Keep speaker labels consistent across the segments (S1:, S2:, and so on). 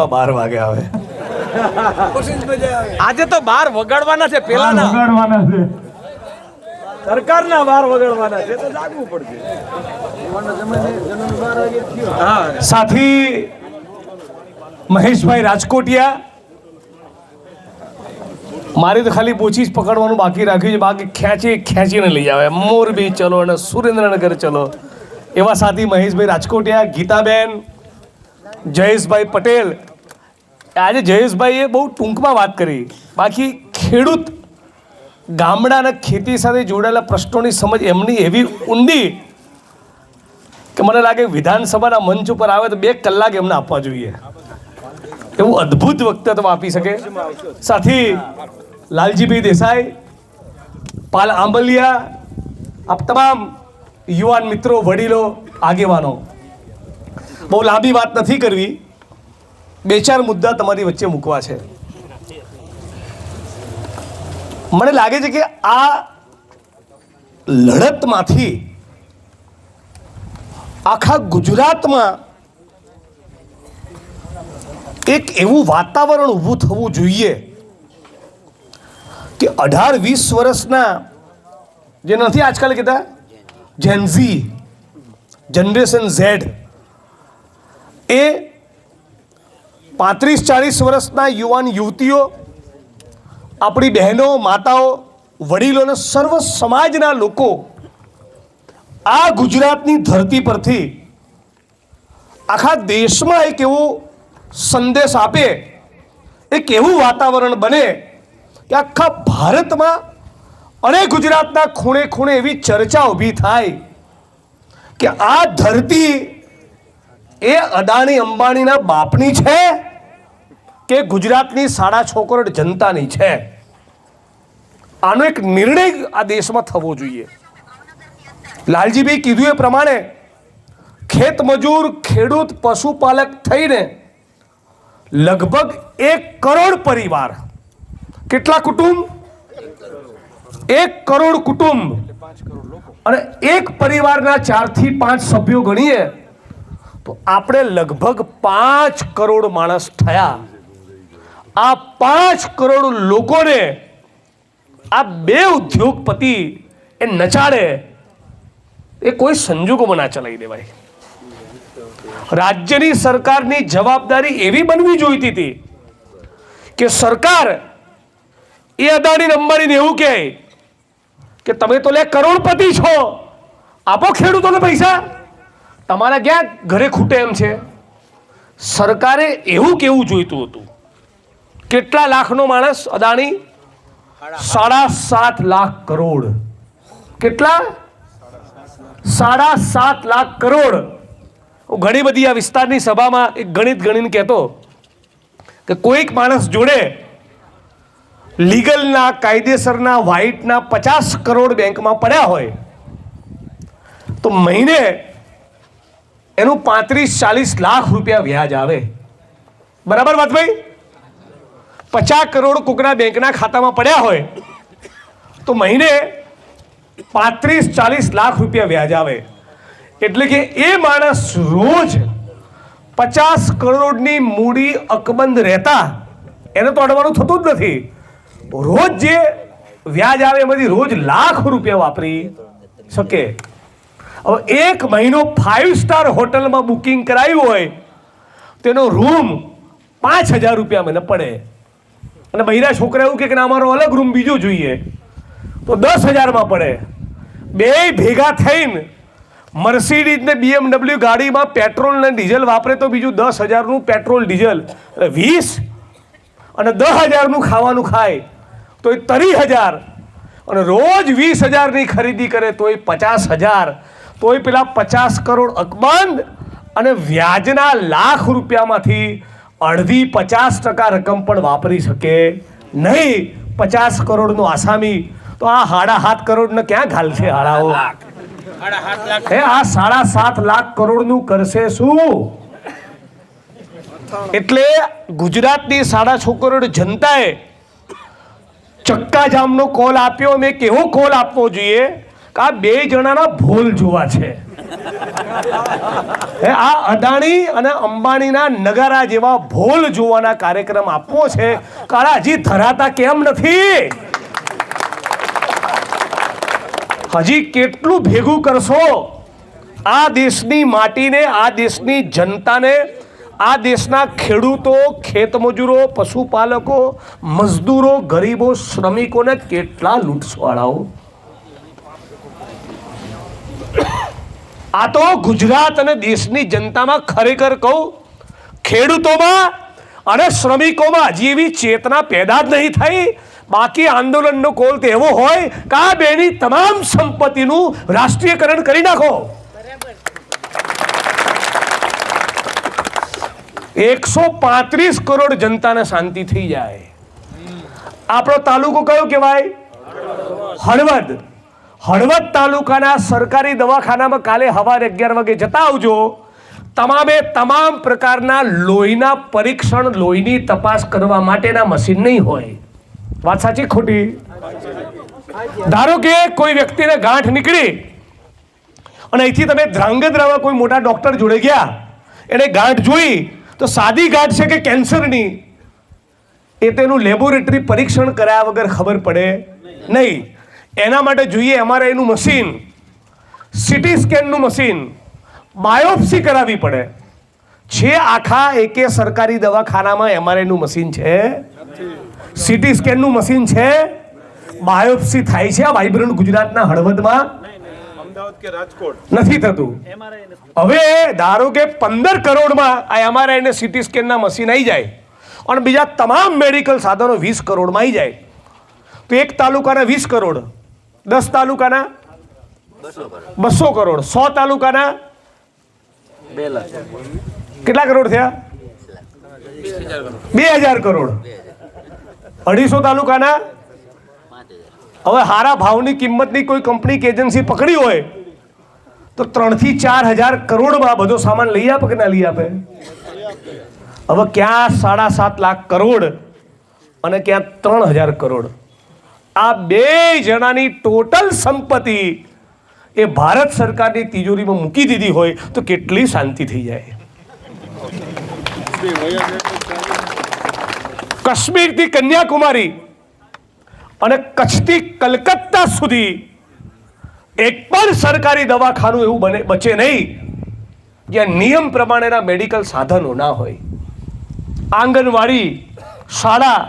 S1: 12 વાગે આવે.
S2: આજે તો 12 વગાડવાના છે, પેલાના
S1: વગાડવાના છે,
S2: સરકારના 12 વગાડવાના છે, તો જાગવું પડશે.
S1: સાથી મહેશભાઈ રાજકોટિયા, મારી તો ખાલી પૂછી જ પકડવાનું બાકી રાખ્યું છે, બાકી ખેંચીને લઈ આવે. મોરબી ચલો અને સુરેન્દ્રનગર ચલો એવા સાથી મહેશભાઈ રાજકોટિયા, ગીતાબેન, જયેશભાઈ પટેલ. આજે જયેશભાઈએ બહુ ટૂંકમાં વાત કરી, બાકી ખેડૂત ગામડાના ખેતી સાથે જોડાયેલા પ્રશ્નોની સમજ એમની એવી ઊંડી કે મને લાગે વિધાનસભાના મંચ ઉપર આવે તો 2 કલાક એમને આપવા જોઈએ. એવું અદ્ભુત વક્તવ્ય આપી શકે. સાથી લાલજીભાઈ દેસાઈ, પાલ આંબલિયા, આપ તમામ યુવાન મિત્રો, વડીલો, આગેવાનો, બહુ લાંબી વાત નથી કરવી, 2-4 મુદ્દા તમારી વચ્ચે મૂકવા છે. મને લાગે છે કે આ લડતમાંથી આખા ગુજરાતમાં એક એવું વાતાવરણ ઊભું થવું જોઈએ કે 18-20 વર્ષના જે નથી આજકાલ કહેતા જેનઝી, જનરેશન ઝેડ, એ 35-40 વર્ષના યુવાન યુવતીઓ, આપણી બહેનો, માતાઓ, વડીલો અને સર્વ સમાજના લોકો આ ગુજરાતની ધરતી પરથી આખા દેશમાં એક એવો સંદેશ આપે, એક એવું વાતાવરણ બને કે આખા ભારતમાં અને ગુજરાતના ખૂણે ખૂણે એવી ચર્ચા ઊભી થાય કે આ ધરતી એ અદાણી અંબાણીના બાપની છે કે ગુજરાતની 6.5 કરોડ જનતાની છે. આનો એક નિર્ણય આ દેશમાં થવો જોઈએ. લાલજીભાઈ કીધું એ પ્રમાણે ખેત મજૂર, ખેડૂત, પશુપાલક થઈને લગભગ 1 કરોડ પરિવાર, કેટલા કુટુંબ? 1 કરોડ કુટુંબ, અને એક પરિવારના 4 થી 5 સભ્યો ગણીએ તો આપણે લગભગ 5 કરોડ માણસ થયા. આ 5 કરોડ લોકોને આ 2 ઉદ્યોગપતિ એ નચાડે, એ કોઈ સંજોગોમાં ના ચલાવી દેવાય. રાજ્યની સરકારની જવાબદારી એવી બનવી જોઈતી હતી કે સરકાર એ અદાણી અંબાણીને એવું કહે કે તમે તો લે કરોડપતિ છો, આપો ખેડૂતોને પૈસા, તમારા ક્યાં ઘરે ખૂટે એમ છે. સરકારે એવું કેવું જોઈતું હતું. કેટલા લાખનો માણસ અદાણી? 7.5 લાખ કરોડ. કેટલા? 7.5 લાખ કરોડ. હું ઘણી બધી આ વિસ્તારની સભામાં એક ગણિત ગણીને કહેતો કે કોઈક માણસ જોડે લીગલના, કાયદેસરના, વ્હાઇટના 50 કરોડ બેંકમાં પડ્યા હોય તો મહિને એનું 35-40 લાખ રૂપિયા વ્યાજ આવે. બરાબર વાત ભાઈ? 50 કરોડ કોકના બેંકના ખાતામાં પડ્યા હોય તો મહિને 35-40 લાખ રૂપિયા વ્યાજ આવે. એટલે કે એ માણસ રોજ 50 કરોડની મૂડી અકબંધ રહેતા એને તો અડવાનું થતું જ નથી. રોજ જે વ્યાજ આવે એમાંથી રોજ લાખ રૂપિયા વાપરી શકે. હવે 1 મહિનો 5 સ્ટાર હોટલમાં બુકિંગ કરાવ્યું હોય તેનો રૂમ 5,000 રૂપિયા મને પડે, અને બૈરા છોકરા એવું કે અમારો અલગ રૂમ બીજો જોઈએ તો 10,000માં પડે. 2 ભેગા થઈને મર્સિડીઝ ને BMW ગાડીમાં પેટ્રોલ ને ડીઝલ વાપરે તો બીજું 10,000નું પેટ્રોલ ડીઝલ, 20, અને 10,000નું ખાવાનું ખાય તો એ 30,000, અને રોજ 20,000ની ખરીદી કરે તો એ 50,000, તોય પેલા 50 કરોડ અકબંધ અને વ્યાજના લાખ રૂપિયામાંથી અડધી 50% રકમ પણ વાપરી શકે નહીં. 50 કરોડનો આસામી તો આ 7.5 કરોડને ક્યાં ઘાલશે હાડાઓ? હે, આ 7.5 લાખ કરોડનું કરશે શું? એટલે ગુજરાતની 6.5 કરોડ જનતાએ ચક્કાજામનો કોલ આપ્યો. મેં કેવો કોલ આપવો જોઈએ કે આ બે જણાના ભોલ જોવા છે. આ અદાણી અને અંબાણીના નગારા જેવા ભોલ જોવાના કાર્યક્રમ આપવો છે. કાળા હજી ધરાતા કેમ નથી? હજી કેટલું ભેગું કરશો આ દેશની માટીને, આ દેશની જનતાને, આ દેશના ખેડૂતો, ખેતમજૂરો, પશુપાલકો, મજદૂરો, ગરીબો, શ્રમિકોને કેટલા લૂંટવાળાઓ. આ તો ગુજરાત અને દેશની જનતામાં ખરેખર કહું, ખેડૂતોમાં અને શ્રમિકોમાં હજી એવી ચેતના પેદા જ નહીં થઈ. બાકી આંદોલનનો કોલ તો એવો હોય કે આ બેની તમામ સંપત્તિનું રાષ્ટ્રીયકરણ કરી નાખો. 135 કરોડ જનતાને શાંતિ થઈ જાય. આપણો તાલુકો કયો કહેવાય? હળવદ. હળવદ તાલુકાના સરકારી દવાખાનામાં કાલે સવારે 11 વાગે જતા આવજો. તમામે તમામ પ્રકારના લોહીના પરીક્ષણ, લોહીની તપાસ કરવા માટેના મશીન નહીં હોય. વાત સાચી ખોટી? ધારો કે કોઈ વ્યક્તિને ગાંઠ નીકળી અને અહીંથી તમે ધ્રાંગધ્રામાં કોઈ મોટા ડોક્ટર જોડે ગયા, એને ગાંઠ જોઈ તો સાદી ગાંઠ છે કે કેન્સરની એ તેનું લેબોરેટરી પરીક્ષણ કર્યા વગર ખબર પડે નહીં. એના માટે જોઈએ એમઆરઆઈનું મશીન, સીટી સ્કેનનું મશીન, બાયોપ્સી કરાવવી પડે છે. આખા એકે સરકારી દવાખાનામાં એમઆરઆઈનું મશીન છે, સીટી સ્કેનનું મશીન છે, બાયોપ્સી થાય છે. આ વાઇબ્રન્ટ ગુજરાતના હળવદમાં નથી થતું. હવે ધારો કે 15 કરોડમાં આ એમઆરઆઈ ને સીટી સ્કેનના મશીન આવી જાય અને બીજા તમામ મેડિકલ સાધનો 20 કરોડમાં આવી જાય તો એક તાલુકાના 20 કરોડ, 10 તાલુકાના 200 કરોડ, 100 તાલુકાના
S2: 2 લાખ.
S1: કેટલા કરોડ થયા? 2000 કરોડ. 250 તાલુકાના, હવે હારા ભાવની કિંમતની કોઈ કંપની કે એજન્સી પકડી હોય તો 3 થી 4000 કરોડમાં બધો સામાન લઈ આપે કે ના લઈ આપે? હવે ક્યાં 7.5 લાખ કરોડ અને ક્યાં 3000 કરોડ. આ બે જણાની ટોટલ સંપત્તિ એ ભારત સરકારની તિજોરીમાં મૂકી દીધી હોય તો કેટલી શાંતિ થઈ જાય. કાશ્મીરથી કન્યાકુમારી અને કચ્છથી કલકત્તા સુધી એક પણ સરકારી દવાખાનું એવું બચે નહીં જ્યાં નિયમ પ્રમાણેના મેડિકલ સાધનો ના હોય. આંગણવાડી, શાળા,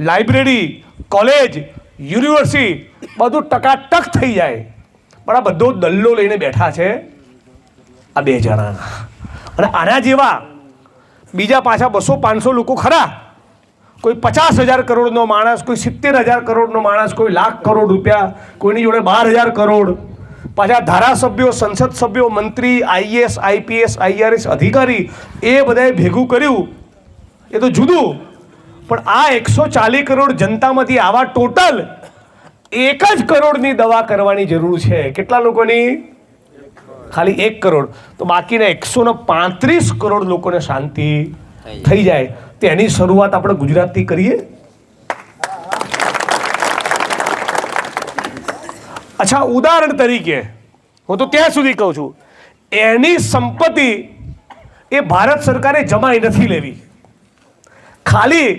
S1: લાઇબ્રેરી, કોલેજ, યુનિવર્સિટી બધું ટકાટક થઈ જાય. પણ આ બધો દલ્લો લઈને બેઠા છે આ બે જણા. અને આના જેવા બીજા પાછા 200-500 લોકો ખરા. કોઈ 50,000 કરોડનો માણસ, કોઈ 70,000 કરોડનો માણસ, કોઈ લાખ કરોડ રૂપિયા, કોઈની જોડે 12,000 કરોડ. પાછા ધારાસભ્યો, સંસદ સભ્યો, મંત્રી, આઈએસ, આઈપીએસ, આઈઆરએસ અધિકારી એ બધાએ ભેગું કર્યું એ તો જુદું. પણ આ 140 કરોડ જનતામાંથી આવા ટોટલ 1 જ કરોડની દવા કરવાની જરૂર છે. કેટલા લોકોની? ખાલી 1 કરોડ. તો બાકીના 135 કરોડ લોકોને શાંતિ થઈ જાય. તેની શરૂઆત આપણે ગુજરાતથી કરીએ. અચ્છા, ઉદાહરણ તરીકે હું તો ત્યાં સુધી કહું છું, એની સંપત્તિ એ ભારત સરકારે જમાઈ નથી લેવી. ખાલી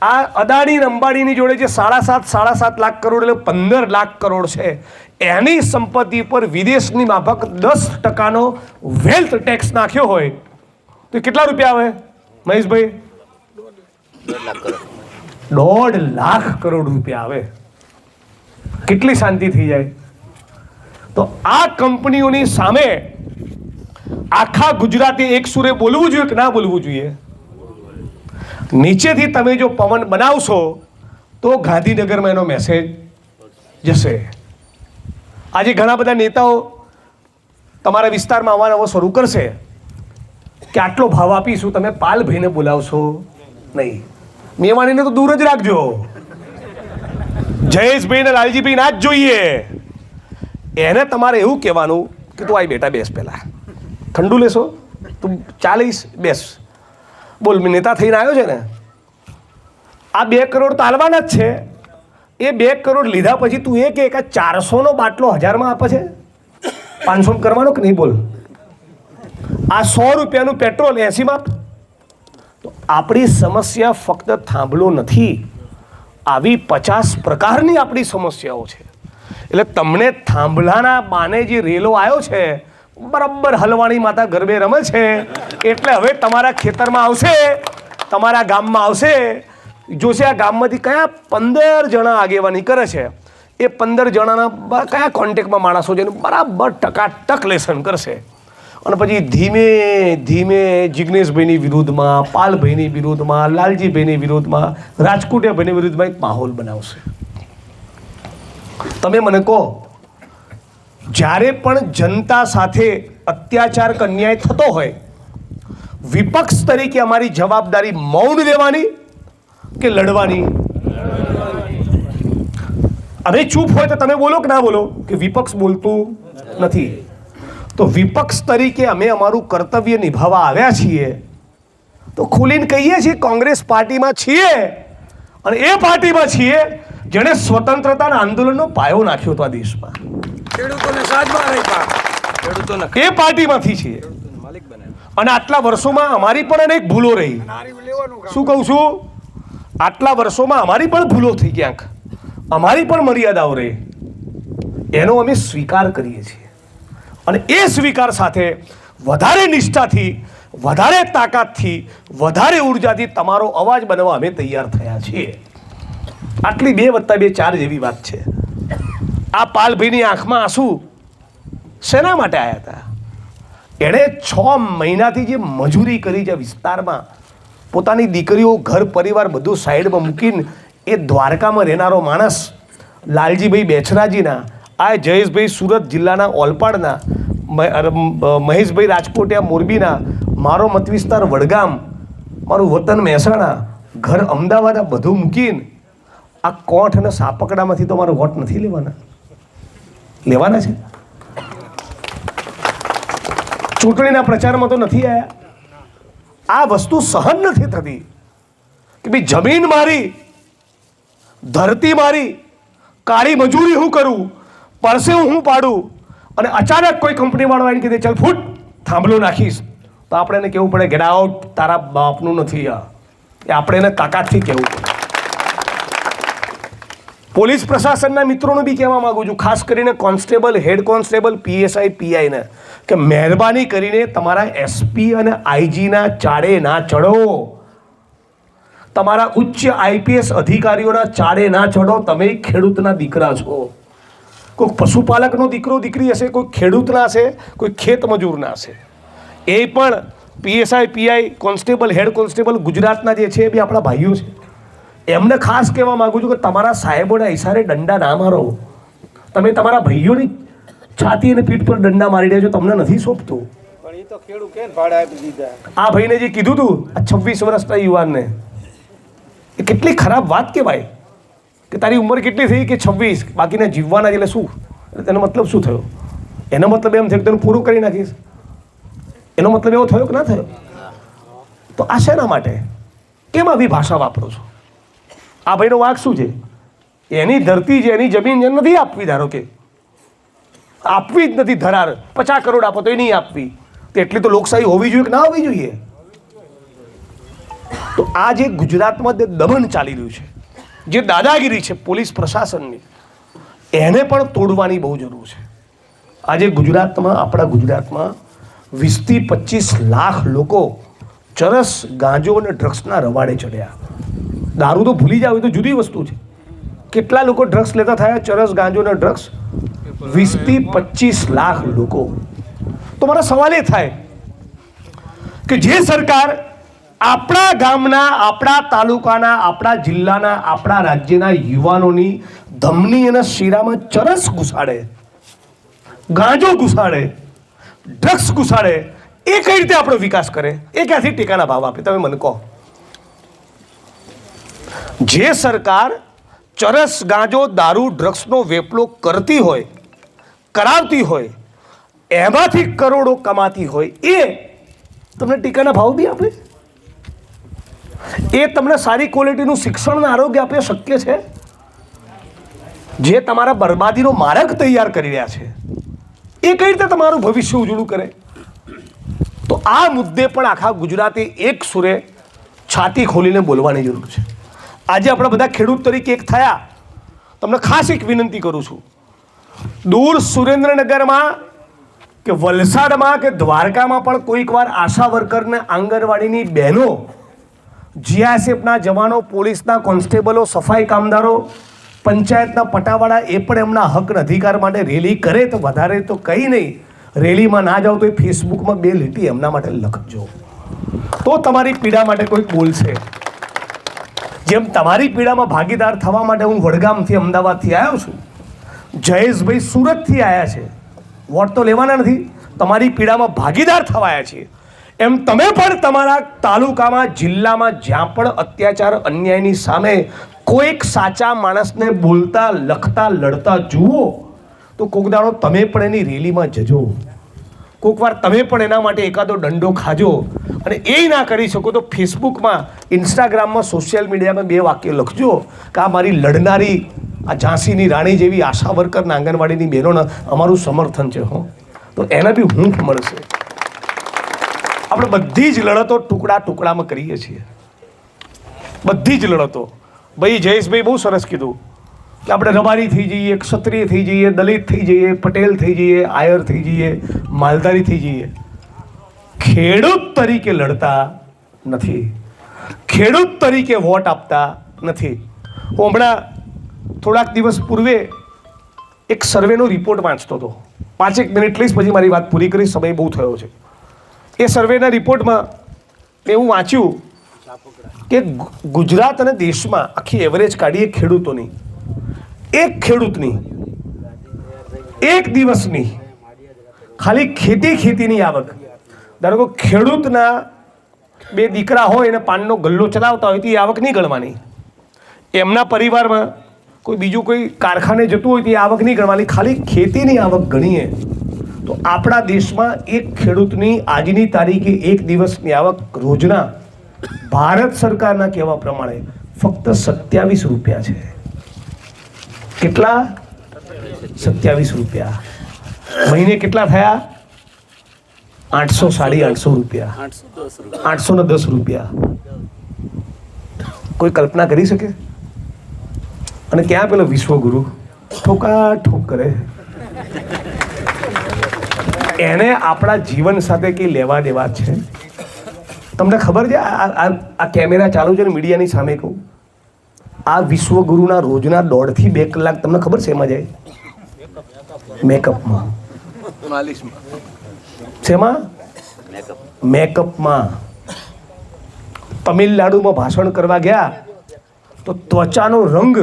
S1: આ અદાણી અંબાણીની જોડે જે 7.5 લાખ કરોડ એટલે 15 લાખ કરોડ છે એની સંપત્તિ પર વિદેશની માફક 10% વેલ્થ ટેક્સ નાખ્યો હોય તો કેટલા રૂપિયા આવે મહેશભાઈ? 1.5 લાખ કરોડ રૂપિયા આવે. કેટલી શાંતિ થઈ જાય. તો આ કંપનીઓની સામે આખા ગુજરાતે એક સુરે બોલવું જોઈએ કે ના બોલવું જોઈએ? નીચેથી તમે જો પવન બનાવશો તો ગાંધીનગરમાં એનો મેસેજ જશે. આજે ઘણા બધા નેતાઓ તમારા વિસ્તારમાં આવવાનો શરૂ કરશે કે આટલો ભાવ આપીશું, તમે પાલભાઈને બોલાવશો નહીં. મેવાણીને તો દૂર જ રાખજો. જયેશભાઈ ને લાલજીભાઈ ના જ જોઈએ. એને તમારે એવું કહેવાનું કે તું આઈ બેટા બેસ, પહેલાં ઠંડુ લેશો, તું ચાલીસ બેસ, બોલ નેતા થઈને આવ્યો છે ને, આ 2 કરોડ તો હાલવાના જ છે. એ 2 કરોડ લીધા પછી તું એ કે 400નો બાટલો 1000માં આપે છે, 500 કરવાનો કે નહીં? બોલ. આ 100 રૂપિયાનું પેટ્રોલ 80માં આપ. તો આપણી સમસ્યા ફક્ત થાંભલો નથી, આવી 50 પ્રકારની આપણી સમસ્યાઓ છે. એટલે તમને થાંભલાના બાને જે રેલો આવ્યો છે, બરાબર હલવાણી માતા ગરબે રમે છે, એટલે હવે તમારા ખેતરમાં આવશે, તમારા ગામમાં આવશે, જોશે આ ગામમાંથી કયા 15 જણા આગેવાની કરે છે, એ 15 જણાના કયા કોન્ટેક્ટમાં માણસો છે, બરાબર ટકાટક લેસન કરશે. અને પછી ધીમે ધીમે જિગ્નેશભાઈની વિરુદ્ધમાં, પાલભાઈની વિરુદ્ધમાં, લાલજીભાઈની વિરુદ્ધમાં, રાજકોટિયાભાઈની વિરુદ્ધમાં એક માહોલ બનાવશે. તમે મને કહો, જ્યારે પણ જનતા સાથે અત્યાચાર કે અન્યાય થતો હોય, વિપક્ષ તરીકે અમારી જવાબદારી મૌન રહેવાની કે લડવાની? હવે ચૂપ હોય તો તમે બોલો કે ના બોલો કે વિપક્ષ બોલતું નથી. તો વિપક્ષ તરીકે અમે અમારું કર્તવ્ય નિભાવવા આવ્યા છીએ, તો ખુલીને કહીએ છીએ કોંગ્રેસ પાર્ટીમાં છીએ, અને એ પાર્ટીમાં છીએ જેણે સ્વતંત્રતાના આંદોલનનો પાયો નાખ્યો હતો આ દેશમાં.
S2: ખેડૂતોને સાજમાં રાખ્યા, ખેડૂતોને
S1: એ પાર્ટીમાંથી છીએ.
S2: માલિક બનાવ્યા.
S1: અને આટલા વર્ષોમાં અમારી પણ અનેક ભૂલો રહી. શું કહું છું? આટલા વર્ષોમાં અમારી પણ ભૂલો થઈ, ક્યાંક અમારી પણ મર્યાદાઓ રહી, એનો અમે સ્વીકાર કરીએ છીએ. અને એ સ્વીકાર સાથે વધારે નિષ્ઠાથી, વધારે તાકાતથી, વધારે ઉર્જાથી તમારો અવાજ બનવા અમે તૈયાર થયા છીએ. આટલી 2 + 2 4 જેવી વાત છે. આ પાલભાઈની આંખમાં આંસુ શેના માટે આવ્યા હતા? એણે 6 મહિનાથી જે મજૂરી કરી છે વિસ્તારમાં, પોતાની દીકરીઓ, ઘર પરિવાર બધું સાઈડમાં મૂકીને એ દ્વારકામાં રહેનારો માણસ, લાલજીભાઈ બેચરાજીના, આ જયેશભાઈ સુરત જિલ્લાના ઓલપાડના, મહેશભાઈ રાજકોટિયા મોરબીના, મારો મત વિસ્તાર વડગામ, મારું વતન મહેસાણા, ઘર અમદાવાદ, આ બધું મૂકીને આ કોઠ અને સાપકડામાંથી તો મારો વોટ નથી લેવાના. લેવાના છે. ચૂંટણીના પ્રચારમાં તો નથી આવ્યા. આ વસ્તુ સહન નથી થતી કે ભાઈ જમીન મારી, ધરતી મારી, કાળી મજૂરી હું કરું, પરસેવું હું પાડું, અને અચાનક કોઈ કંપનીવાળો આવીને કીધે ચાલ ફૂટ થાંભલો નાખીશ, તો આપણે એને કહેવું પડે ગેટ આઉટ, તારા બાપનું નથી આ. એ આપણે એને તાકાતથી કહેવું પડે. પોલીસ પ્રશાસનના મિત્રોને બી કહેવા માગું છું, ખાસ કરીને કોન્સ્ટેબલ, હેડ કોન્સ્ટેબલ, પીએસઆઈ, પીઆઈને, કે મહેરબાની કરીને તમારા એસપી અને આઈજીના ચાડે ના ચડો. તમારા ઉચ્ચ આઈપીએસ અધિકારીઓના ચાડે ના ચડો. તમે ખેડૂતના દીકરા છો. કોઈ પશુપાલકનો દીકરો દીકરી હશે, કોઈ ખેડૂતના હશે, કોઈ ખેત મજૂરના હશે. એ પણ PSI, PI, constable, head constable ગુજરાતના જે છે એ બી આપણા ભાઈઓ છે. એમને ખાસ કહેવા માગું છું કે તમારા સાહેબોના ઇશારે દંડા ના મારો. તમે તમારા ભાઈઓની છાતી અને પીઠ પર દંડા મારી રહ્યા છો, તમને નથી સોંપતું.
S2: પણ એ તો ખેડૂત કે ભાડે આપી દીધા.
S1: આ ભાઈને જે કીધું હતું, આ 26 વર્ષના યુવાનને, એ કેટલી ખરાબ વાત કહેવાય કે તારી ઉંમર કેટલી થઈ કે 26, બાકીના જીવવાના. એટલે શું? તેનો મતલબ શું થયો? એનો મતલબ એમ થયો કે તેનું પૂરું કરી નાખીશ. એનો મતલબ એવો થયો કે ના થયો? તો આ શેના માટે? કેમ આવી ભાષા વાપરો છો? આ ભાઈનો વાંક શું છે? એની ધરતી છે, એની જમીન જે નથી આપવી, ધારો કે આપવી જ નથી, ધરાર 50 કરોડ આપો તો એ નહીં આપવી, તો એટલી તો લોકશાહી હોવી જોઈએ કે ના હોવી જોઈએ? તો આ જે ગુજરાતમાં જે દમન ચાલી રહ્યું છે, જે દાદાગીરી છે પોલીસ પ્રશાસનની, એને પણ તોડવાની બહુ જરૂર છે. આજે ગુજરાતમાં, આપણા ગુજરાતમાં 20 થી 25 લાખ લોકો ચરસ, ગાંજો અને ડ્રગ્સના રવાડે ચડ્યા. દારૂ તો ભૂલી જાવ, એ તો જુદી વસ્તુ છે. કેટલા લોકો ડ્રગ્સ લેતા થયા? ચરસ, ગાંજો અને ડ્રગ્સ 20 થી 25 લાખ લોકો. તો મારો સવાલ એ થાય કે જે સરકાર આપણા ગામના, આપણા તાલુકાના, આપણા જિલ્લાના, આપણા રાજ્યના યુવાનોની ધમની અને શીરામાં ચરસ ઘુસાડે, ગાંજો ઘુસાડે, ડ્રગ્સ ઘુસાડે, એ કઈ રીતે આપણો વિકાસ કરે? એ ક્યાંથી ટેકાના ભાવ આપે? તમે મને કહો. જે સરકાર ચરસ, ગાંજો, દારૂ, ડ્રગ્સનો વેપલો કરતી હોય, કરાવતી હોય, એમાંથી કરોડો કમાતી હોય, એ તમને ટેકાના ભાવ બી આપે? એ તમને સારી ક્વોલિટીનું શિક્ષણ અને આરોગ્ય આપે? શક્ય છે? જે તમારા બરબાદીનો માર્ગ તૈયાર કરી રહ્યા છે એ કઈ રીતે તમારું ભવિષ્ય ઉજળું કરે? તો આ મુદ્દે પણ આખા ગુજરાતે એક સુરે છાતી ખોલીને બોલવાની જરૂર છે. આજે આપણે બધા ખેડૂત તરીકે એક થયા. તમને ખાસ એક વિનંતી કરું છું, દૂર સુરેન્દ્રનગરમાં કે વલસાડમાં કે દ્વારકામાં પણ કોઈક વાર આશા વર્કરને આંગણવાડીની બહેનો, જીઆઈએસએફના જવાનો, પોલીસના કોન્સ્ટેબલો, સફાઈ કામદારો, પંચાયતના પટાવાળા એ પણ એમના હક અધિકાર માટે રેલી કરે તો વધારે તો કંઈ નહીં, રેલીમાં ના જાઓ તો એ ફેસબુકમાં 2 લીટી એમના માટે લખજો, તો તમારી પીડા માટે કોઈક બોલશે. જેમ તમારી પીડામાં ભાગીદાર થવા માટે હું વડગામથી, અમદાવાદથી આવ્યો છું, જયેશભાઈ સુરતથી આવ્યા છે, વોટ તો લેવાના નથી, તમારી પીડામાં ભાગીદાર થવાયા છીએ, એમ તમે પણ તમારા તાલુકામાં, જિલ્લામાં જ્યાં પણ અત્યાચાર, અન્યાયની સામે કોઈક સાચા માણસને બોલતા, લખતા, લડતા જુઓ તો કોક દાડો તમે પણ એની રેલીમાં જજો, કોઈક વાર તમે પણ એના માટે એકાદો દંડો ખાજો. અને એ ના કરી શકો તો ફેસબુકમાં, ઇન્સ્ટાગ્રામમાં, સોશિયલ મીડિયામાં 2 વાક્ય લખજો કે આ મારી લડનારી, આ ઝાંસીની રાણી જેવી આશા વર્કરના, આંગણવાડીની બહેનોને અમારું સમર્થન છે. તો એને બી હૂંફ મળશે. આપણે બધી જ લડતો ટુકડા ટુકડામાં કરીએ છીએ, બધી જ લડતો. ભાઈ જયેશભાઈ બહુ સરસ કીધું કે આપણે રબારી થઈ જઈએ, ક્ષત્રિય થઈ જઈએ, દલિત થઈ જઈએ, પટેલ થઈ જઈએ, આયર થઈ જઈએ, માલધારી થઈ જઈએ, ખેડૂત તરીકે લડતા નથી, ખેડૂત તરીકે વોટ આપતા નથી. હું હમણાં થોડાક દિવસ પૂર્વે એક સર્વેનો રિપોર્ટ વાંચતો હતો. 5 મિનિટ લઈશ, પછી મારી વાત પૂરી કરીશ, સમય બહુ થયો છે. એ સર્વેના રિપોર્ટમાં મેં એવું વાંચ્યું કે ગુજરાત અને દેશમાં આખી એવરેજ કાઢીએ ખેડૂતોની, એક ખેડૂતની એક દિવસની ખાલી ખેતીની આવક, ધારો કે ખેડૂતના 2 દીકરા હોય અને પાનનો ગલ્લો ચલાવતા હોય તો એ આવક નહીં ગણવાની, એમના પરિવારમાં કોઈ બીજું કોઈ કારખાને જતું હોય તો એ આવક નહીં ગણવાની, ખાલી ખેતીની આવક ગણીએ તો આપણા દેશમાં એક ખેડૂતની આજની તારીખે એક દિવસની આવક રોજના ભારત સરકારના કહેવા પ્રમાણે ફક્ત 27 રૂપિયા છે. કેટલા? 27 રૂપિયા. મહિને કેટલા થયા? 800, 850 રૂપિયા, 810 રૂપિયા. કોઈ કલ્પના કરી શકે? અને ક્યાં પેલો વિશ્વગુરુ ઠોકા ઠોક કરે, એને આપણા જીવન સાથે કંઈ લેવા દેવા છે? તમને ખબર છે? આ કેમેરા ચાલુ છે ને, મીડિયાની સામે કહું, આ વિશ્વગુરુના રોજના 1.5 થી 2 કલાક તમને ખબર છે એમાં જાય? મેકઅપમાં. શેમાં? મેકઅપમાં. તમિલનાડુમાં ભાષણ કરવા ગયા તો ત્વચાનો રંગ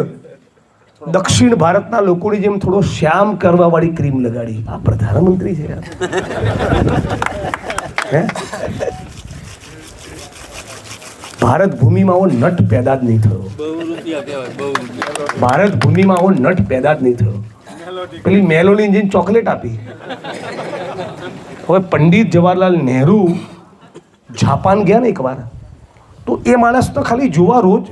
S1: દક્ષિણ ભારતના લોકોની જેમ થોડો શ્યામ કરવા વાળી ક્રીમ લગાડી. આ પ્રધાનમંત્રી છે યાર. હે? ભારત ભૂમિમાં આવો નટ પેદા જ નહીં થયો. ભારત ભૂમિમાં આવો નટ પેદા જ નહીં થયો. પેલી મેલોની જેને ચોકલેટ આપી. હવે પંડિત જવાહરલાલ નહેરુ જાપાન ગયા ને એકવાર, તો એ માણસ તો ખાલી જોવા રોજ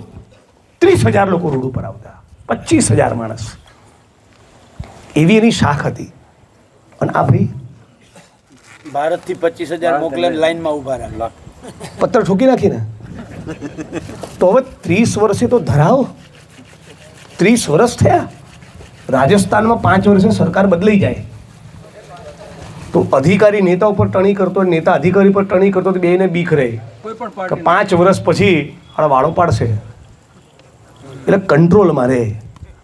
S1: 30,000 લોકો રોડ ઉપર આવતા, 25,000 માણસ, એવી એની શાખ હતી. અને આ ભાઈ
S3: ભારતથી 25,000 મોકલે, લાઈનમાં ઊભા રહ્યા,
S1: પથ્થર ઠોકી નાખીને. તો હવે 30 વર્ષે તો ધરાવો, 30 વર્ષ થયા. રાજસ્થાનમાં 5 વર્ષે સરકાર બદલાઈ જાય તો અધિકારી નેતા ઉપર ટણી કરતો, નેતા અધિકારી પર ટણી કરતો, તો બેને બીક રહે કે 5 વર્ષ પછી આ વાળો પાડશે, એટલે કંટ્રોલમાં રહે.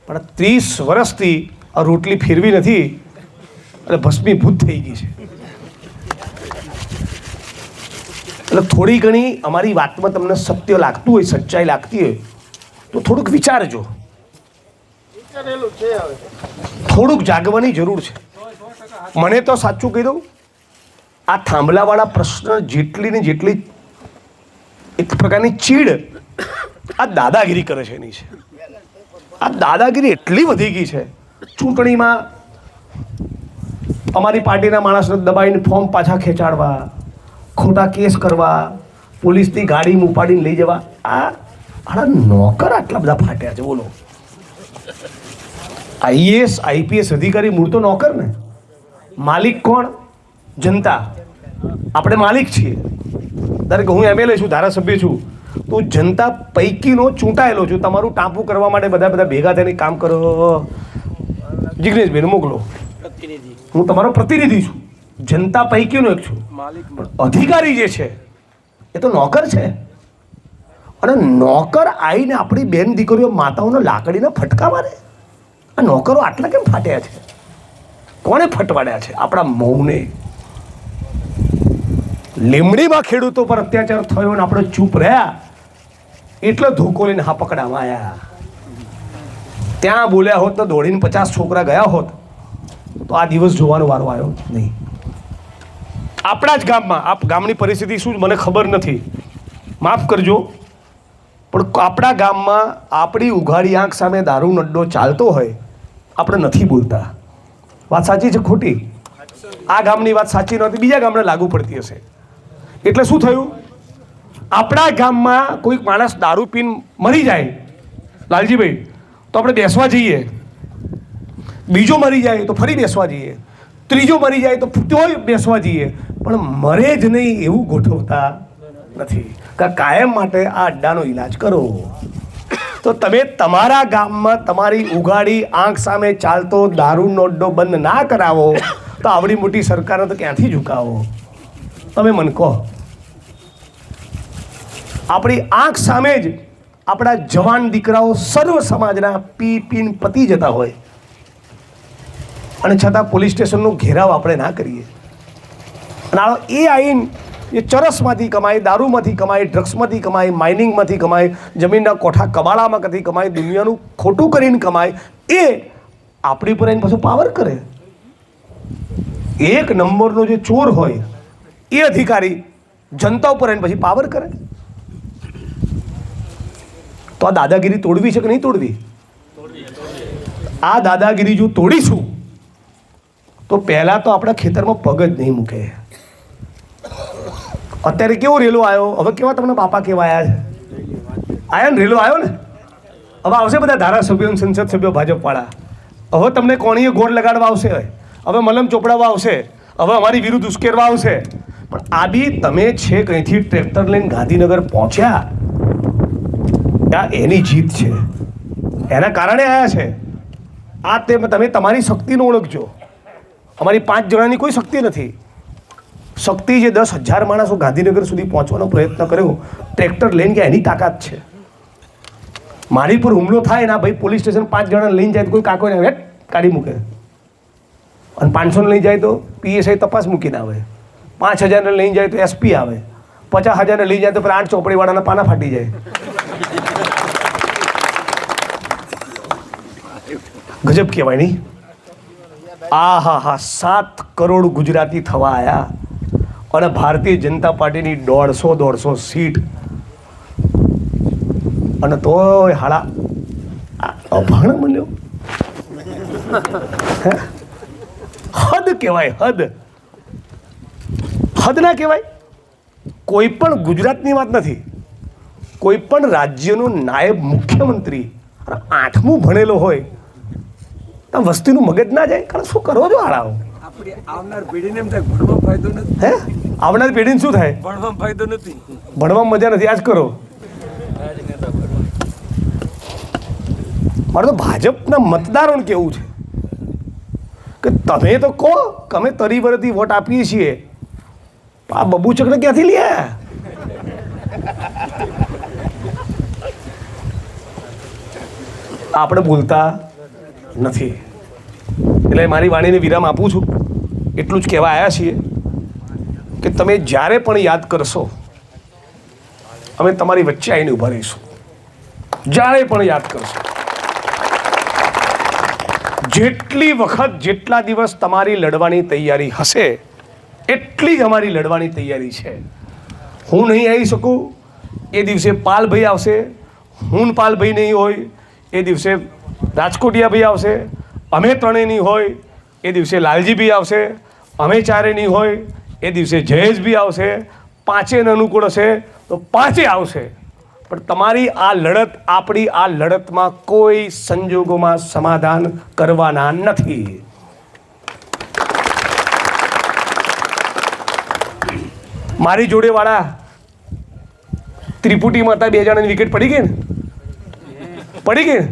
S1: પણ 30 વર્ષથી આ રોટલી ફેરવી નથી એટલે ભસ્મીભૂત થઈ ગઈ છે. એટલે થોડી ઘણી અમારી વાતમાં તમને સત્ય લાગતું હોય, સચ્ચાઈ લાગતી હોય તો થોડુંક વિચારજો, થોડુંક જાગવાની જરૂર છે. મને તો સાચું કહી દઉં, આ થાંભલાવાળા પ્રશ્ન જેટલી ને જેટલી એક પ્રકારની ચીડ આ દાદાગીરી કરે છે એની છે. આ દાદાગીરી એટલી વધી ગઈ છે, ચૂંટણીમાં અમારી પાર્ટીના માણસને દબાઈને ફોર્મ પાછા ખેંચાડવા, ખોટા કેસ કરવા, પોલીસની ગાડીમાં ઉપાડીને લઈ જવા. આ નોકર આટલા બધા ફાટ્યા છે, બોલો. આઈએએસ આઈપીએસ અધિકારી મૂળ તો નોકર ને. માલિક કોણ? જનતા. આપણે માલિક છીએ. ધારો કે હું એમએલએ છું, ધારાસભ્ય છું, તો જનતા પૈકીનો ચૂંટાયેલો છું. તમારું ટાંપું કરવા માટે બધા ભેગા થઈને કામ કરો. જિગ્નેશભાઈને મોકલો,
S3: પ્રતિનિધિ
S1: હું તમારો પ્રતિનિધિ છું, જનતા પૈકીનો એક છું. પણ અધિકારી જે છે એ તો નોકર છે. અને નોકર આવીને આપણી બેન દીકરીઓ માતાઓને લાકડીના ફટકા મારે. આ નોકરો આટલા કેમ ફાટ્યા છે? કોણે ફટવાડ્યા છે? આપણા મૌને. લીમડીમાં ખેડૂતો પર અત્યાચાર થયો ને આપણે ચૂપ રહ્યા એટલે ધોકો લઈને હા પકડામાં આવ્યા. ત્યાં બોલ્યા હોત તો દોડીને 50 છોકરા ગયા હોત તો આ દિવસ જોવાનો વારો આવ્યો નહીં. આપણા જ ગામમાં, આપ ગામની પરિસ્થિતિ શું મને ખબર નથી, માફ કરજો, પણ આપણા ગામમાં આપણી ઉઘાડી આંખ સામે દારૂનો અડ્ડો ચાલતો હોય આપણે નથી બોલતા. વાત સાચી છે ખોટી? આ ગામની વાત સાચી નહોતી, બીજા ગામને લાગુ પડતી હશે. એટલે શું થયું? આપણા ગામમાં કોઈક માણસ દારૂ પીને મરી જાય લાલજીભાઈ તો આપણે બેસવા જઈએ, બીજો મરી જાય તો ફરી બેસવા જઈએ, ત્રીજો મરી જાય તો તોય બેસવા જઈએ, પણ મરે જ નહીં એવું ગોઠવતા નથી. કાયમ માટે આ અડ્ડાનો ઈલાજ કરો. તો તમે તમારા ગામમાં તમારી ઉઘાડી આંખ સામે ચાલતો દારૂનો અડ્ડો બંધ ના કરાવો તો આવડી મોટી સરકારને તો ક્યાંથી ઝુકાવો? તમે મને કહો. આપણી આંખ સામે જ આપણા જવાન દીકરાઓ સર્વ સમાજના પી પીને પતી જતા હોય અને છતાં પોલીસ સ્ટેશનનો ઘેરાવ આપણે ના કરીએ. અને એ આઈન એ ચરસમાંથી કમાય, દારૂમાંથી કમાય, ડ્રગ્સમાંથી કમાય, માઇનિંગમાંથી કમાય, જમીનના કોઠા કબાળામાંથી કમાય, દુનિયાનું ખોટું કરીને કમાય, એ આપણી પર આવીને પાછો પાવર કરે. એક નંબરનો જે ચોર હોય એ અધિકારી જનતા ઉપર આવીને પછી પાવર કરે. તો આ દાદાગીરી તોડવી છે કે નહીં તોડવી? આ દાદાગીરી જો તોડીશું તો પહેલાં તો આપણા ખેતરમાં પગ જ નહીં મૂકે. અત્યારે કેવો રેલો આવ્યો, હવે કેવા તમને બાપા કેવા આવ્યા છે? આયા ને રેલો આવ્યો ને, હવે આવશે બધા ધારાસભ્યો, સંસદ સભ્યો ભાજપવાળા. હવે તમને કોણીએ ગોળ લગાડવા આવશે, હવે મલમ ચોપડાવવા આવશે, હવે અમારી વિરુદ્ધ ઉશ્કેરવા આવશે. પણ આ બી તમે છે કંઈથી ટ્રેક્ટર લઈને ગાંધીનગર પહોંચ્યા, આ એની જીત છે, એના કારણે આવ્યા છે. આ તમે તમારી શક્તિનો ઓળખજો. અમારી 5 જણાની કોઈ શક્તિ નથી. શક્તિ જે 10,000 માણસો ગાંધીનગર સુધી પહોંચવાનો પ્રયત્ન કર્યો ટ્રેક્ટર લઈને ગયા એની તાકાત છે. મારી પર હુમલો થાય ના ભાઈ, પોલીસ સ્ટેશન 5 જણા લઈને જાય તો કોઈ કાકોને વેટ કાઢી મૂકે, અને 500 લઈ જાય તો પીએસઆઈ તપાસ મૂકીને આવે, 5,000 લઈને જાય તો એસપી આવે, 50,000 લઈ જાય તો પેલા 8 ચોપડીવાળાના પાના ફાટી જાય. ગજબ કહેવાય નહીં? આ હા 7 કરોડ ગુજરાતી થવા આવ્યા અને ભારતીય જનતા પાર્ટીની 150 સીટ, અને તોય હાડા અભાણ મળ્યો. હદ કહેવાય, હદ. હદ ના કહેવાય? કોઈ પણ ગુજરાતની વાત નથી, કોઈ પણ રાજ્યનો નાયબ મુખ્યમંત્રી 8મું ભણેલો હોય તો વસ્તીનું મગજ ના જાય. કારણ શું કરો છો હાડાઓ?
S2: આપણી આવનાર પેઢીને એમ થાય ભણવામાં ફાયદો નથી.
S1: હે આવનાર પેઢીને શું થાય?
S2: ભણવામાં ફાયદો નથી,
S1: ભણવામાં મજા નથી. આજ કરો. મારે તો ભાજપના મતદારોને કેવું છે કે તમે તો કહો કે અમે તરી વરથી વોટ આપીએ છીએ, આ બબુચકને ક્યાંથી લ્યા? આપણે બોલતા નથી. એટલે મારી વાણીને વિરામ આપું છું. એટલું જ કહેવા આવ્યા છીએ કે તમે જ્યારે પણ યાદ કરશો અમે તમારી વચ્ચે આવીને ઊભા રહીશું. જ્યારે પણ યાદ કરશો, જેટલી વખત જેટલા દિવસ તમારી લડવાની તૈયારી હશે એટલી જ અમારી લડવાની તૈયારી છે. હું નહીં આવી શકું એ દિવસે પાલભાઈ આવશે, હું પાલભાઈ નહીં હોય એ દિવસે રાજકોટિયાભાઈ આવશે, અમે ત્રણેય નહીં હોય એ દિવસે લાલજીભાઈ આવશે, અમે ચારે નહીં હોય એ દિવસે જયેશભાઈ આવશે, 5 અનુકૂળ હશે તો 5 આવશે. પણ તમારી આ લડત, આપણી આ લડતમાં કોઈ સંજોગોમાં સમાધાન કરવાના નથી. મારી જોડે વાળા ત્રિપુટી માતા 2 જણાની વિકેટ પડી ગઈ ને, પડી ગઈ.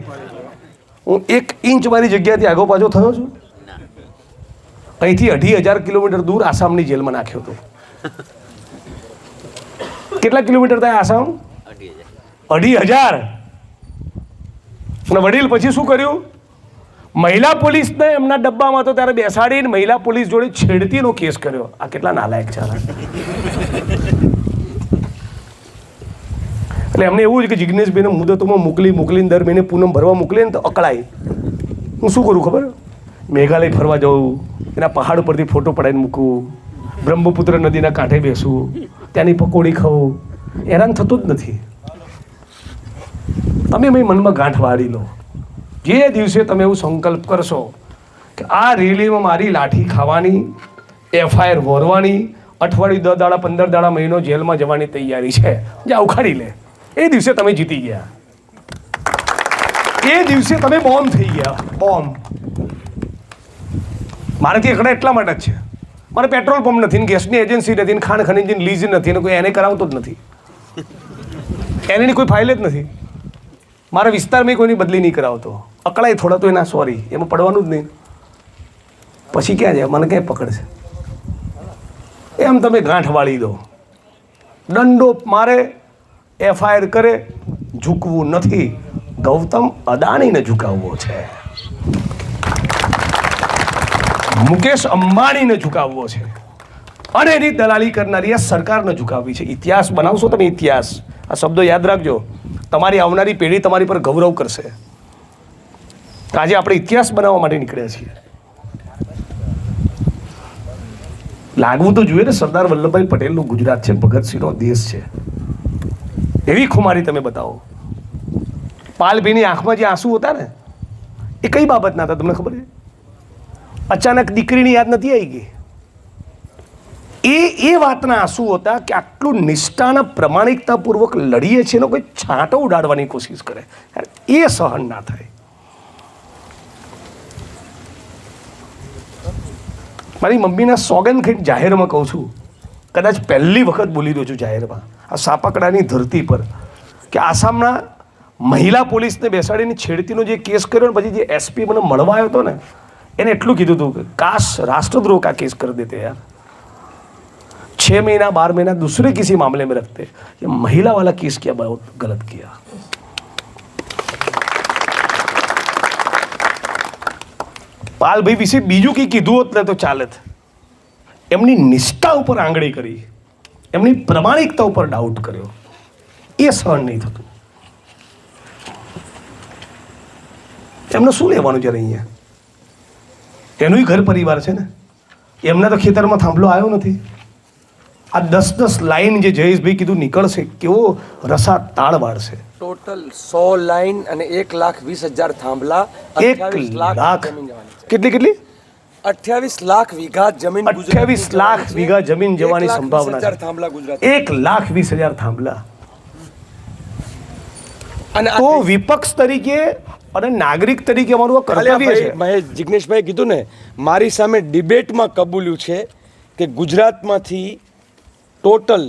S1: હું 1 ઇંચ મારી જગ્યાથી આગો પાછો થયો છું. અહીંથી 2,500 કિલોમીટર દૂર આસામની જેલમાં નાખ્યો હતો. કેટલા કિલોમીટર થાય આસામ? 2,500. અને વડીલ પછી શું કર્યું? મહિલા પોલીસને એમના ડબ્બામાં તો ત્યારે બેસાડીને મહિલા પોલીસ જોડે છેડતીનો કેસ કર્યો. આ કેટલા નાલાયક છે. એટલે એમને એવું છે કે જિજ્ઞેશભાઈને મુદતોમાં મોકલીને દર મહિને પૂનમ ભરવા મોકલે ને તો અકળાય. હું શું કરું ખબર? મેઘાલય ફરવા જાઉં, એના પહાડ પરથી ફોટો પડાવીને મૂકું, બ્રહ્મપુત્ર નદીના કાંઠે બેસું, ત્યાંની પકોડી ખાઉં, હેરાન થતું જ નથી. તમે મનમાં ગાંઠ વાળી લો. જે દિવસે તમે એવું સંકલ્પ કરશો કે આ રેલીમાં મારી લાઠી ખાવાની, FIR વોરવાની, અઠવાડિયું 10 દાડા 15 દાડા મહિનો જેલમાં જવાની તૈયારી છે, જ્યાં ઉખાડી લે, એ દિવસે તમે જીતી ગયા. એ દિવસે તમે બોમ્બ થઈ ગયા. બોમ્બ. મારાથી એકડા એટલા માટે જ છે, મારે પેટ્રોલ પંપ નથી, ગેસની એજન્સી નથી, ખાણ ખનીજની લીઝ નથી, ને કોઈ એને કરાવતો જ નથી, એની કોઈ ફાઇલ જ નથી. મારા વિસ્તારમાં કોઈની બદલી નહીં કરાવતો. અકળાય થોડા તો એના સોરી, એમાં પડવાનું જ નહીં. પછી ક્યાં જાય? મને ક્યાંય પકડશે? એમ તમે ગાંઠ વાળી દો. દંડો મારે, FIR કરે, ઝૂકવું નથી. ગૌતમ અદાણીને ઝુકાવવો છે, મુકેશ અંબાણીને ઝુકાવવો છે, અને એની દલાલી કરનારી આ સરકારને ઝુકાવવી છે. ઇતિહાસ બનાવશો તમે, ઇતિહાસ. આ શબ્દો યાદ રાખજો. તમારી આવનારી પેઢી તમારી પર ગૌરવ કરશે. આજે આપણે ઇતિહાસ બનાવવા માટે નીકળ્યા છીએ. લાગવું તો જોઈએ ને, સરદાર વલ્લભભાઈ પટેલનું ગુજરાત છે, ભગતસિંહનો દેશ છે. એવી ખુમારી તમે બતાવો. પાલભાઈની આંખમાં જે આંસુ હતા ને, એ કઈ બાબતના હતા તમને ખબર છે? અચાનક દીકરીની યાદ નથી આવી ગઈ. એ વાતના આંસુ હતા કે આટલું નિષ્ઠાના પ્રમાણિકતાપૂર્વક લડીએ છીએ, કોઈ છાંટો ઉડાડવાની કોશિશ કરે, એ સહન ના થાય. મારી મમ્મીના સોગન ખાઈને જાહેરમાં કહું છું, કદાચ પહેલી વખત બોલી રહ્યો છું જાહેરમાં, આ સાપકડાની ધરતી પર, કે આસામના મહિલા પોલીસને બેસાડીને છેડતીનો જે કેસ કર્યો ને પછી જે SP મને મળવા આવ્યો હતો ને, એને એટલું કીધું હતું કે કાશ રાષ્ટ્રદ્રોહ કા केस कर देते यार, 6 महीना 12 महीना दूसरे किसी मामले में रखते, ये महिला वाला केस किया, बहुत गलत किया. પાલભાઈ વિશે બીજું કંઈ કીધું હોત ને તો ચાલત. એમની નિષ્ઠા ઉપર આંગળી કરી, એમની પ્રમાણિકતા ઉપર ડાઉટ કર્યો, એ સહન નહીં થતું. એમને શું લેવાનું છે અહીંયા? એનું ઘર પરિવાર છે ને, એમના તો ખેતરમાં થાંભલો આવ્યો નથી. આ 10 લાઈન જે જયેશભાઈ કીધું નીકળશે, કેવો રસા તાળ વાળશે.
S4: ટોટલ 100 લાઈન અને 1,20,000 થાંભલા,
S1: 1 લાખ. કેટલી
S4: 28 લાખ વીઘા જમીન,
S1: 28 લાખ વીઘા જમીન જવાની સંભાવના છે.
S4: થાંભલા ગુજરાત,
S1: 1,20,000 થાંભલા.
S4: અને
S1: તો વિપક્ષ તરીકે અને નાગરિક તરીકે અમારું આ કર્તવ્ય છે.
S4: મેં જિગ્નેશભાઈ કીધું ને, મારી સામે ડિબેટમાં કબૂલ્યું છે કે ગુજરાતમાંથી ટોટલ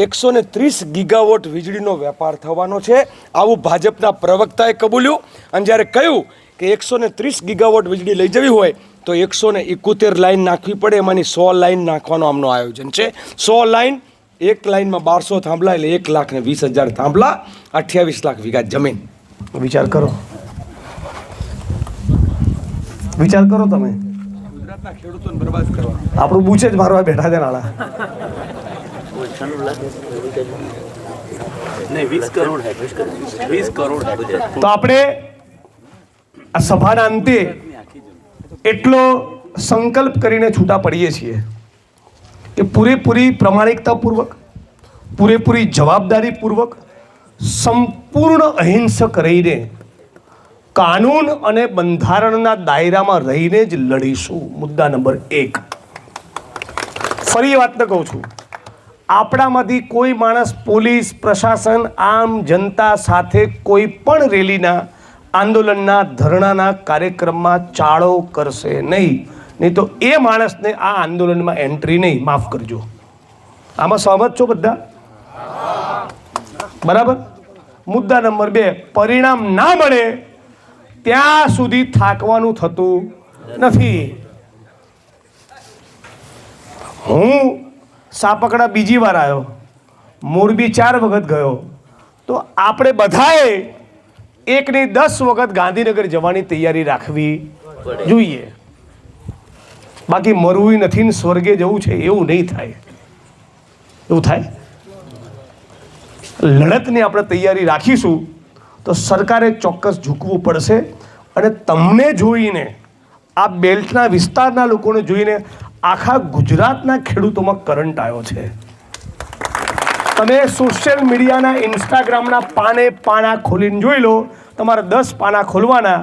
S4: 130 ગીગાવોટ વીજળીનો વેપાર થવાનો છે. આવું ભાજપના પ્રવક્તાએ કબૂલ્યું. અને જ્યારે કહ્યું કે 130 ગીગાવોટ વીજળી લઈ જવી હોય તો 171 લાઈન નાખવી પડે, એમાંની 100 લાઈન નાખવાનું આમનું આયોજન છે. 100 લાઈન, એક લાઈનમાં 1200 થાંભલા, એટલે 1,20,000 થાંભલા, 28 લાખ વીઘા જમીન.
S1: વિચાર કરો, વિચાર કરો તમે.
S4: ગુજરાતના ખેડૂતોને બરબાદ કરવા
S1: આપણું બૂચે જ મારવા બેઠા છે નાળા. તો આપણે આ સભાના અંતે એટલો સંકલ્પ કરીને છૂટા પડીએ છીએ કે પૂરેપૂરી પ્રમાણિકતાપૂર્વક, પૂરેપૂરી જવાબદારીપૂર્વક, સંપૂર્ણ અહિંસક રહીને, કાનૂન અને બંધારણના દાયરામાં રહીને જ લડીશું. મુદ્દા નંબર 1. ફરી એ વાતને કહું છું, આપણામાંથી કોઈ માણસ પોલીસ પ્રશાસન આમ જનતા સાથે કોઈ પણ રેલીના આંદોલનના ધરણાના કાર્યક્રમમાં ચાળો કરશે નહીં તો એ માણસને આ આંદોલનમાં એન્ટ્રી નહીં. માફ કરજો. આમાં સહમત છો બધા? બરાબર. મુદ્દા નંબર 2, પરિણામ ના મળે ત્યાં સુધી થાકવાનું થતું નથી. હું સાપકડા બીજી વાર આવ્યો, મોરબી 4 વખત ગયો, તો આપણે બધાએ 1 નહીં 10 વખત ગાંધીનગર જવાની તૈયારી રાખવી જોઈએ. બાકી મરવું નથી ને સ્વર્ગે જવું છે એવું નહીં થાય. એવું થાય? લડતની આપણે તૈયારી રાખીશું તો સરકારે ચોક્કસ ઝૂકવું પડશે. અને તમને જોઈને, આ બેલ્ટના વિસ્તારના લોકોને જોઈને આખા ગુજરાતના ખેડૂતોમાં કરંટ આવ્યો છે. તમે સોશિયલ મીડિયાના ઇન્સ્ટાગ્રામના પાના ખોલીને જોઈ લો. તમારે 10 પાના ખોલવાના,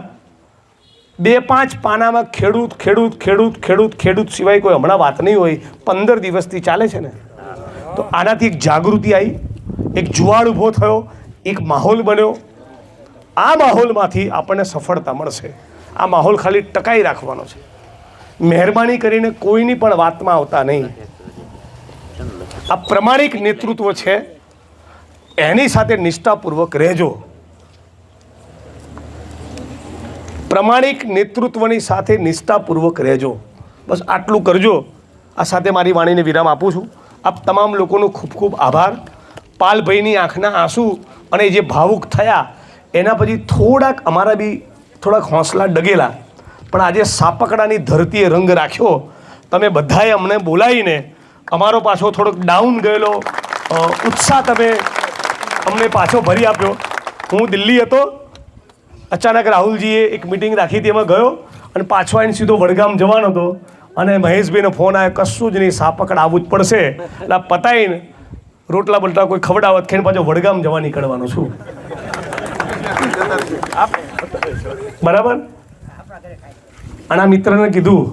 S1: 2-5 પાનામાં ખેડૂત સિવાય કોઈ હમણાં વાત નહીં હોય. 15 દિવસથી ચાલે છે ને. તો આનાથી એક જાગૃતિ આવી, એક જુવાળ ઊભો થયો, એક માહોલ બન્યો. આ માહોલમાંથી આપણને સફળતા મળશે. આ માહોલ ખાલી ટકાઈ રાખવાનો છે. મહેરબાની કરીને કોઈની પણ વાતમાં આવતા નહીં. આ પ્રમાણિક નેતૃત્વ છે, એની સાથે નિષ્ઠાપૂર્વક રહેજો. પ્રમાણિક નેતૃત્વની સાથે નિષ્ઠાપૂર્વક રહેજો. બસ આટલું કરજો. આ સાથે મારી વાણીને વિરામ આપું છું. આપ તમામ લોકોનો ખૂબ ખૂબ આભાર. પાલભાઈની આંખના આંસુ અને જે ભાવુક થયા એના પછી અમારા બી થોડાક હોંસલા ડગેલા. પણ આજે સાપકડાની ધરતીએ રંગ રાખ્યો. તમે બધાએ અમને બોલાવીને અમારો પાછો થોડોક ડાઉન ગયેલો ઉત્સાહ તમે અમને પાછો ભરી આપ્યો. હું દિલ્હી હતો, અચાનક રાહુલજીએ એક મિટિંગ રાખી હતી, એમાં ગયો અને પાછો આવીને સીધો વડગામ જવાનો હતો. અને મહેશભાઈનો ફોન આવ્યો, કશું જ નહીં, સાપકડ આવવું જ પડશે. એટલે પતાવીને રોટલા બલટા કોઈ ખવડાવત ખાઈને પાછો વડગામ જવા નીકળવાનો છું. બરાબર. અને આ મિત્રને કીધું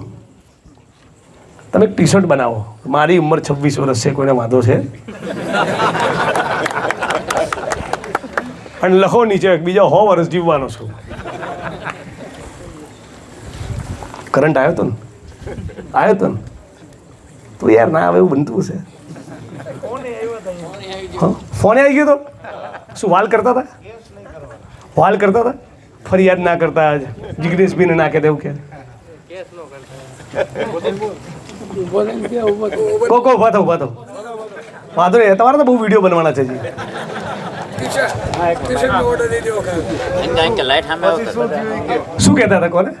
S1: તમે એક ટી શર્ટ બનાવો. મારી ઉંમર 26 વર્ષ છે, કોઈને વાંધો છે? અને લખો નીચે બીજા 100 વર્ષ જીવવાનો છું. કરંટ આવ્યો તો ને? આવ્યો તો ને? તો યાર ના આવે એવું બનતું છે. ફોને આવી ગયો તો શું વાલ કરતા હતા? વાલ કરતા હતા? ફરિયાદ ના કરતા જિગ્નેશભાઈને ના કહેતા એવું કે કો ઉભા થો વાંધો નહીં. તમારે તો બહુ વિડીયો બનવાના છે જી. શું કહેતા હતા? કોને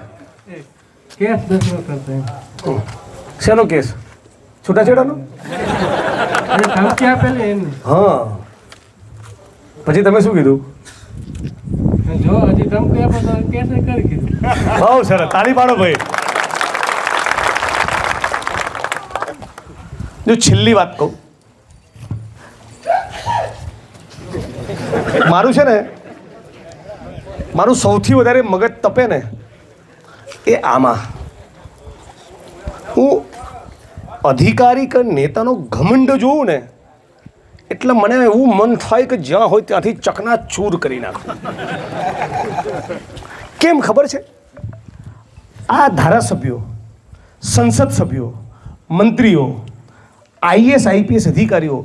S1: શેનો કેસ? છૂટાછેડાનો? હા. પછી તમે શું કીધું? બહુ સરસ, તાળી પાડો ભાઈ. જો છેલ્લી વાત કહું, મારું છે ને, મારું સૌથી વધારે મગજ તપે ને એ આમાં. હું અધિકારી કે નેતાનો ઘમંડ જોઉં ને એટલે મને એવું મન થાય કે જ્યાં હોય ત્યાંથી ચકનાચૂર કરી નાખું. કેમ ખબર છે? આ ધારાસભ્યો, સંસદ સભ્યો, મંત્રીઓ, IAS IPS અધિકારીઓ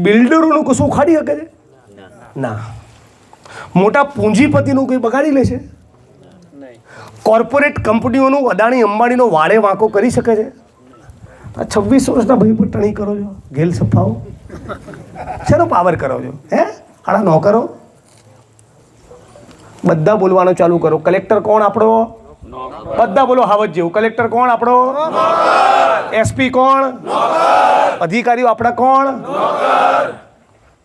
S1: બિલ્ડરોનું કશું ઉખાડી શકે છે? ના. મોટા પૂંજીપતિનું કંઈ બગાડી લે છે? કોર્પોરેટ કંપનીઓનું, અદાણી અંબાણીનો વાળે વાંકો કરી શકે છે? આ 26 વર્ષના ભાઈ પર ટણી કરો છો, ગેલ સફાઓ શેનો પાવર કરો છો? હે આડા નોકરો બધા બોલવાનું ચાલુ કરો. કલેક્ટર કોણ આપણો? બધા બોલો હાવજ જેવું. કલેક્ટર કોણ આપણો? SP કોણ? અધિકારીઓ આપણા કોણ?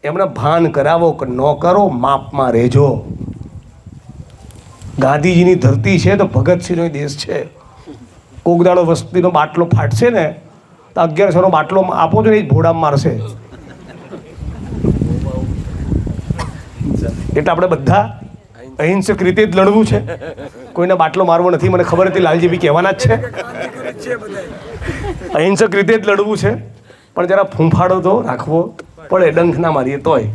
S1: એમને ભાન કરાવો કે નોકરો માપમાં રહેજો. ગાંધીજીની ધરતી છે તો ભગતસિંહનો દેશ છે. કોકદાડો વસ્તીનો બાટલો ફાટશે ને તો 1100નો બાટલો આપો છો ને એ ભોડામાં મારશે. એટલે આપણે બધા અહિંસક રીતે જ લડવું છે. કોઈને બાટલો મારવો નથી. મને ખબર હતી લાલજી બી કહેવાના જ છે. અહિંસક રીતે જ લડવું છે. પણ જરા ફૂંફાડો તો રાખવો પડે, ડંખ ના મારીએ તોય.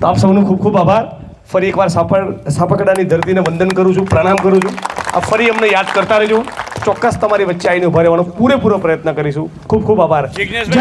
S1: તો આપ સૌનો ખૂબ ખૂબ આભાર. ફરી એકવાર સાપકડાની ધરતીને વંદન કરું છું, પ્રણામ કરું છું. આપ ફરી અમને યાદ કરતા રહેજો. ચોક્કસ તમારી વચ્ચે આવીને ઉભા રહેવાનો પૂરેપૂરો પ્રયત્ન કરીશું. ખૂબ ખૂબ આભાર. જય